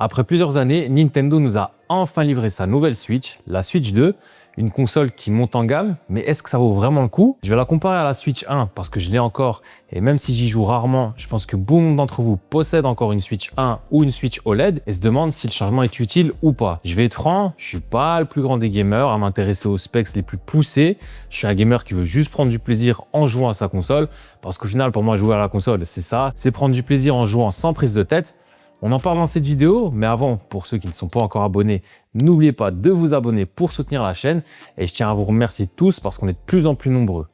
Après plusieurs années, Nintendo nous a enfin livré sa nouvelle Switch, la Switch 2, une console qui monte en gamme, mais est-ce que ça vaut vraiment le coup? Je vais la comparer à la Switch 1 parce que je l'ai encore, et même si j'y joue rarement, je pense que beaucoup d'entre vous possèdent encore une Switch 1 ou une Switch OLED et se demandent si le changement est utile ou pas. Je vais être franc, je suis pas le plus grand des gamers à m'intéresser aux specs les plus poussés. Je suis un gamer qui veut juste prendre du plaisir en jouant à sa console, parce qu'au final, pour moi, jouer à la console, c'est ça, c'est prendre du plaisir en jouant sans prise de tête. On en parle dans cette vidéo, mais avant, pour ceux qui ne sont pas encore abonnés, n'oubliez pas de vous abonner pour soutenir la chaîne et je tiens à vous remercier tous parce qu'on est de plus en plus nombreux.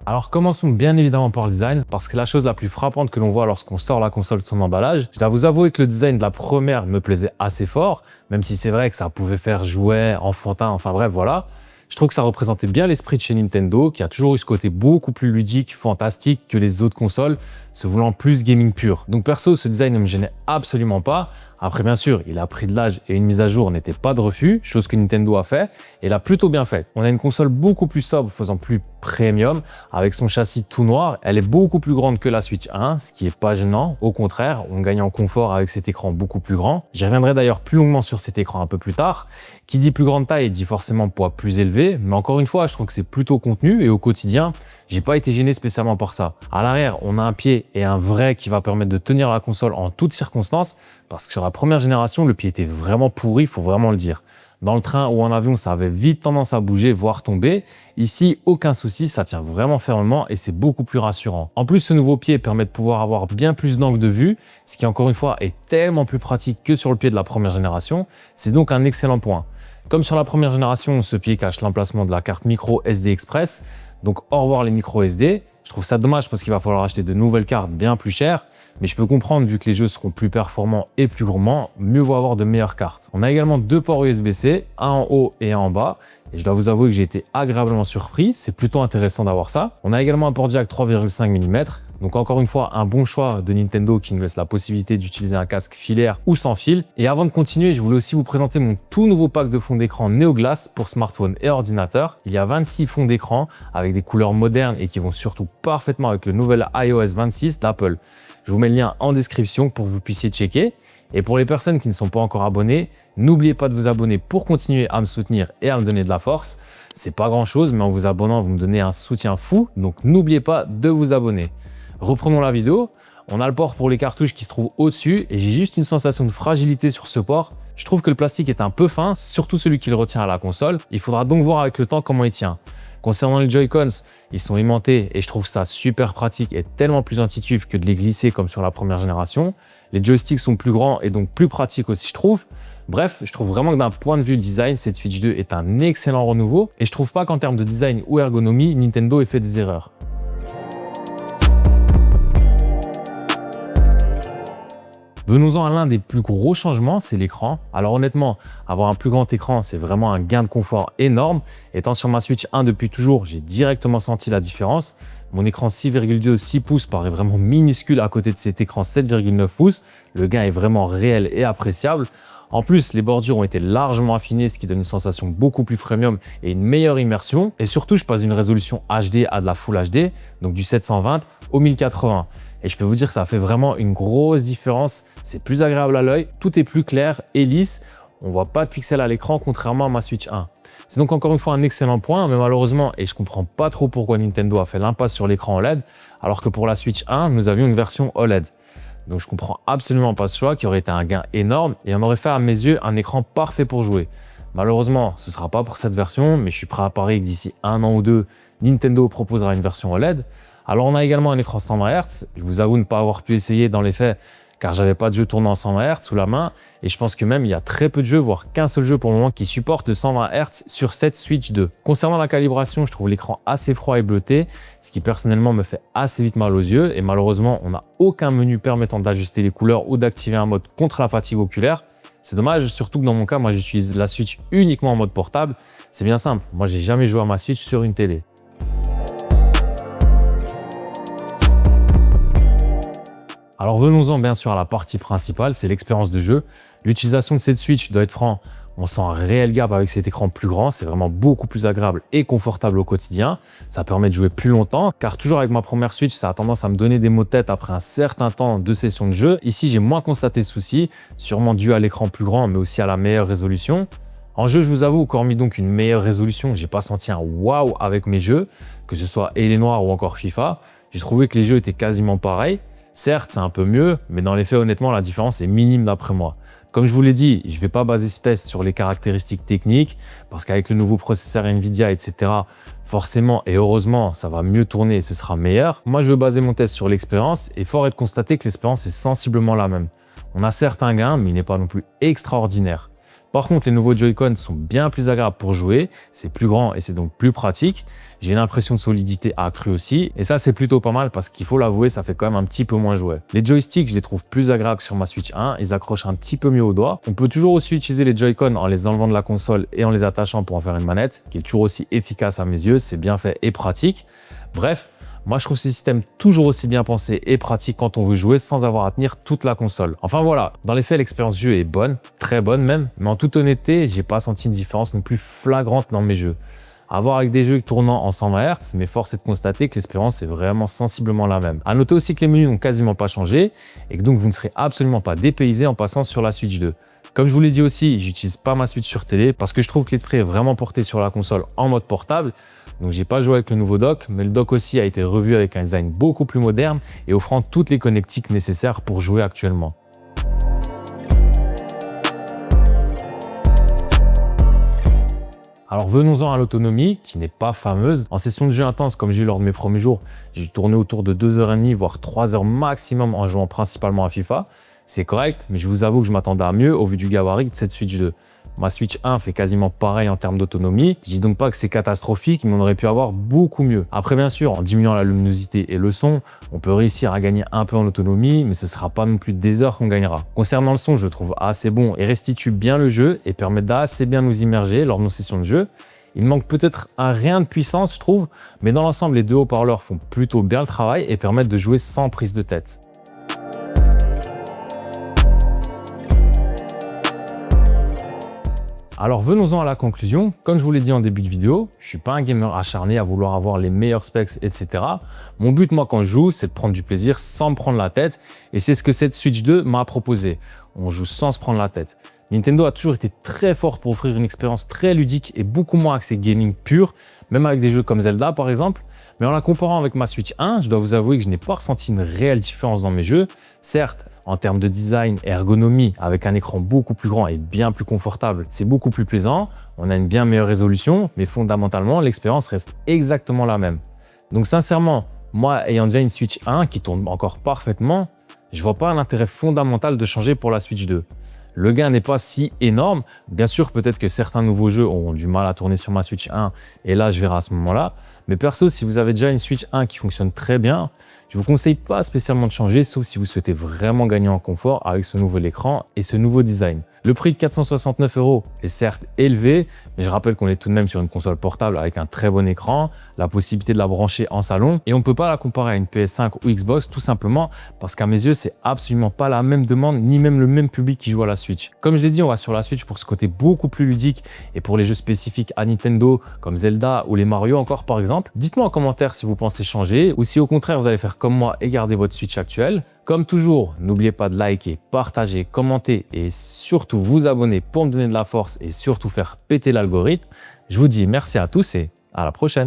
Alors commençons bien évidemment par le design, parce que la chose la plus frappante que l'on voit lorsqu'on sort la console de son emballage, je dois vous avouer que le design de la première me plaisait assez fort, même si c'est vrai que ça pouvait faire jouet, enfantin, enfin bref voilà. Je trouve que ça représentait bien l'esprit de chez Nintendo, qui a toujours eu ce côté beaucoup plus ludique, fantastique que les autres consoles, se voulant plus gaming pur. Donc perso, ce design ne me gênait absolument pas. Après bien sûr, il a pris de l'âge et une mise à jour n'était pas de refus, chose que Nintendo a fait, et l'a plutôt bien fait. On a une console beaucoup plus sobre, faisant plus premium, avec son châssis tout noir. Elle est beaucoup plus grande que la Switch 1, ce qui est pas gênant. Au contraire, on gagne en confort avec cet écran beaucoup plus grand. J'y reviendrai d'ailleurs plus longuement sur cet écran un peu plus tard. Qui dit plus grande taille dit forcément poids plus élevé, mais encore une fois, je trouve que c'est plutôt contenu et au quotidien, j'ai pas été gêné spécialement par ça. À l'arrière, on a un pied et un vrai qui va permettre de tenir la console en toutes circonstances, parce que sur la première génération, le pied était vraiment pourri, il faut vraiment le dire. Dans le train ou en avion, ça avait vite tendance à bouger, voire tomber. Ici, aucun souci, ça tient vraiment fermement et c'est beaucoup plus rassurant. En plus, ce nouveau pied permet de pouvoir avoir bien plus d'angle de vue, ce qui encore une fois est tellement plus pratique que sur le pied de la première génération. C'est donc un excellent point. Comme sur la première génération, ce pied cache l'emplacement de la carte micro SD Express. Donc au revoir les micro SD. Je trouve ça dommage parce qu'il va falloir acheter de nouvelles cartes bien plus chères. Mais je peux comprendre, vu que les jeux seront plus performants et plus gourmands, mieux vaut avoir de meilleures cartes. On a également deux ports USB-C, un en haut et un en bas. Et je dois vous avouer que j'ai été agréablement surpris. C'est plutôt intéressant d'avoir ça. On a également un port jack 3,5 mm. Donc encore une fois, un bon choix de Nintendo qui nous laisse la possibilité d'utiliser un casque filaire ou sans fil. Et avant de continuer, je voulais aussi vous présenter mon tout nouveau pack de fonds d'écran NeoGlass pour smartphone et ordinateur. Il y a 26 fonds d'écran avec des couleurs modernes et qui vont surtout parfaitement avec le nouvel iOS 26 d'Apple. Je vous mets le lien en description pour que vous puissiez checker. Et pour les personnes qui ne sont pas encore abonnées, n'oubliez pas de vous abonner pour continuer à me soutenir et à me donner de la force. C'est pas grand chose, mais en vous abonnant, vous me donnez un soutien fou. Donc n'oubliez pas de vous abonner. Reprenons la vidéo. On a le port pour les cartouches qui se trouve au-dessus et j'ai juste une sensation de fragilité sur ce port. Je trouve que le plastique est un peu fin, surtout celui qui le retient à la console. Il faudra donc voir avec le temps comment il tient. Concernant les Joy-Cons, ils sont aimantés et je trouve ça super pratique et tellement plus intuitif que de les glisser comme sur la première génération. Les joysticks sont plus grands et donc plus pratiques aussi, je trouve. Bref, je trouve vraiment que d'un point de vue design, cette Switch 2 est un excellent renouveau et je trouve pas qu'en termes de design ou ergonomie, Nintendo ait fait des erreurs. Venons-en à l'un des plus gros changements, c'est l'écran. Alors honnêtement, avoir un plus grand écran, c'est vraiment un gain de confort énorme. Étant sur ma Switch 1 depuis toujours, j'ai directement senti la différence. Mon écran 6,2 6 pouces paraît vraiment minuscule à côté de cet écran 7,9 pouces. Le gain est vraiment réel et appréciable. En plus, les bordures ont été largement affinées, ce qui donne une sensation beaucoup plus premium et une meilleure immersion. Et surtout, je passe d'une résolution HD à de la Full HD, donc du 720 au 1080. Et je peux vous dire que ça fait vraiment une grosse différence. C'est plus agréable à l'œil, tout est plus clair et lisse. On voit pas de pixels à l'écran contrairement à ma Switch 1. C'est donc encore une fois un excellent point, mais malheureusement, et je comprends pas trop pourquoi Nintendo a fait l'impasse sur l'écran OLED, alors que pour la Switch 1, nous avions une version OLED. Donc je comprends absolument pas ce choix qui aurait été un gain énorme et on aurait fait à mes yeux un écran parfait pour jouer. Malheureusement, ce sera pas pour cette version, mais je suis prêt à parier que d'ici un an ou deux, Nintendo proposera une version OLED. Alors on a également un écran 120 Hz, je vous avoue ne pas avoir pu essayer dans les faits car j'avais pas de jeu tournant en 120 Hz sous la main et je pense que même il y a très peu de jeux, voire qu'un seul jeu pour le moment qui supporte le 120 Hz sur cette Switch 2. Concernant la calibration, je trouve l'écran assez froid et bleuté, ce qui personnellement me fait assez vite mal aux yeux et malheureusement on n'a aucun menu permettant d'ajuster les couleurs ou d'activer un mode contre la fatigue oculaire. C'est dommage, surtout que dans mon cas, moi j'utilise la Switch uniquement en mode portable. C'est bien simple, moi j'ai jamais joué à ma Switch sur une télé. Alors venons-en bien sûr à la partie principale, c'est l'expérience de jeu. L'utilisation de cette Switch, doit être franc, On sent un réel gap avec cet écran plus grand, c'est vraiment beaucoup plus agréable et confortable au quotidien. Ça permet de jouer plus longtemps, car toujours avec ma première Switch, ça a tendance à me donner des maux de tête après un certain temps de session de jeu. Ici, j'ai moins constaté ce souci, sûrement dû à l'écran plus grand, mais aussi à la meilleure résolution. En jeu, je vous avoue, hormis donc une meilleure résolution, j'ai pas senti un waouh avec mes jeux, que ce soit Halo Noir ou encore FIFA. J'ai trouvé que les jeux étaient quasiment pareils. Certes, c'est un peu mieux, mais dans les faits, honnêtement, la différence est minime d'après moi. Comme je vous l'ai dit, je ne vais pas baser ce test sur les caractéristiques techniques, parce qu'avec le nouveau processeur Nvidia, etc., forcément et heureusement, ça va mieux tourner et ce sera meilleur. Moi, je veux baser mon test sur l'expérience et fort est de constater que l'expérience est sensiblement la même. On a certes un gain, mais il n'est pas non plus extraordinaire. Par contre, les nouveaux Joy-Con sont bien plus agréables pour jouer, c'est plus grand et c'est donc plus pratique. J'ai une impression de solidité accrue aussi, et ça c'est plutôt pas mal parce qu'il faut l'avouer, ça fait quand même un petit peu moins jouer. Les joysticks, je les trouve plus agréables que sur ma Switch 1, ils accrochent un petit peu mieux au doigt. On peut toujours aussi utiliser les Joy-Con en les enlevant de la console et en les attachant pour en faire une manette, qui est toujours aussi efficace à mes yeux, c'est bien fait et pratique. Bref, moi, je trouve ce système toujours aussi bien pensé et pratique quand on veut jouer sans avoir à tenir toute la console. Enfin voilà, dans les faits, l'expérience jeu est bonne, très bonne même, mais en toute honnêteté, j'ai pas senti une différence non plus flagrante dans mes jeux. À voir avec des jeux tournant en 120 Hz, mais force est de constater que l'expérience est vraiment sensiblement la même. À noter aussi que les menus n'ont quasiment pas changé et que donc vous ne serez absolument pas dépaysé en passant sur la Switch 2. Comme je vous l'ai dit aussi, j'utilise pas ma Switch sur télé parce que je trouve que l'esprit est vraiment porté sur la console en mode portable. Donc j'ai pas joué avec le nouveau dock, mais le dock aussi a été revu avec un design beaucoup plus moderne et offrant toutes les connectiques nécessaires pour jouer actuellement. Alors venons-en à l'autonomie, qui n'est pas fameuse. En session de jeu intense, comme j'ai eu lors de mes premiers jours, j'ai tourné autour de 2h30, voire 3h maximum en jouant principalement à FIFA. C'est correct, mais je vous avoue que je m'attendais à mieux au vu du gabarit de cette Switch 2. Ma Switch 1 fait quasiment pareil en termes d'autonomie. Je dis donc pas que c'est catastrophique, mais on aurait pu avoir beaucoup mieux. Après, bien sûr, en diminuant la luminosité et le son, on peut réussir à gagner un peu en autonomie, mais ce sera pas non plus des heures qu'on gagnera. Concernant le son, je le trouve assez bon et restitue bien le jeu et permet d'assez bien nous immerger lors de nos sessions de jeu. Il manque peut-être un rien de puissance, je trouve, mais dans l'ensemble, les deux haut-parleurs font plutôt bien le travail et permettent de jouer sans prise de tête. Alors venons-en à la conclusion. Comme je vous l'ai dit en début de vidéo, je suis pas un gamer acharné à vouloir avoir les meilleurs specs, etc. Mon but, moi, quand je joue, c'est de prendre du plaisir sans me prendre la tête. Et c'est ce que cette Switch 2 m'a proposé. On joue sans se prendre la tête. Nintendo a toujours été très fort pour offrir une expérience très ludique et beaucoup moins axée gaming pur, même avec des jeux comme Zelda par exemple. Mais en la comparant avec ma Switch 1, je dois vous avouer que je n'ai pas ressenti une réelle différence dans mes jeux. Certes, en termes de design et ergonomie, avec un écran beaucoup plus grand et bien plus confortable, c'est beaucoup plus plaisant. On a une bien meilleure résolution, mais fondamentalement, l'expérience reste exactement la même. Donc sincèrement, moi, ayant déjà une Switch 1 qui tourne encore parfaitement, je vois pas l'intérêt fondamental de changer pour la Switch 2. Le gain n'est pas si énorme. Bien sûr, peut-être que certains nouveaux jeux auront du mal à tourner sur ma Switch 1 et là, je verrai à ce moment-là. Mais perso, si vous avez déjà une Switch 1 qui fonctionne très bien, je vous conseille pas spécialement de changer, sauf si vous souhaitez vraiment gagner en confort avec ce nouvel écran et ce nouveau design. Le prix de 469 € est certes élevé, mais je rappelle qu'on est tout de même sur une console portable avec un très bon écran, la possibilité de la brancher en salon, et on ne peut pas la comparer à une PS5 ou Xbox tout simplement parce qu'à mes yeux, c'est absolument pas la même demande, ni même le même public qui joue à la Switch. Comme je l'ai dit, on va sur la Switch pour ce côté beaucoup plus ludique et pour les jeux spécifiques à Nintendo comme Zelda ou les Mario encore par exemple. Dites-moi en commentaire si vous pensez changer ou si au contraire vous allez faire comme moi et garder votre Switch actuelle. Comme toujours, n'oubliez pas de liker, partager, commenter et surtout vous abonner pour me donner de la force et surtout faire péter l'algorithme. Je vous dis merci à tous et à la prochaine.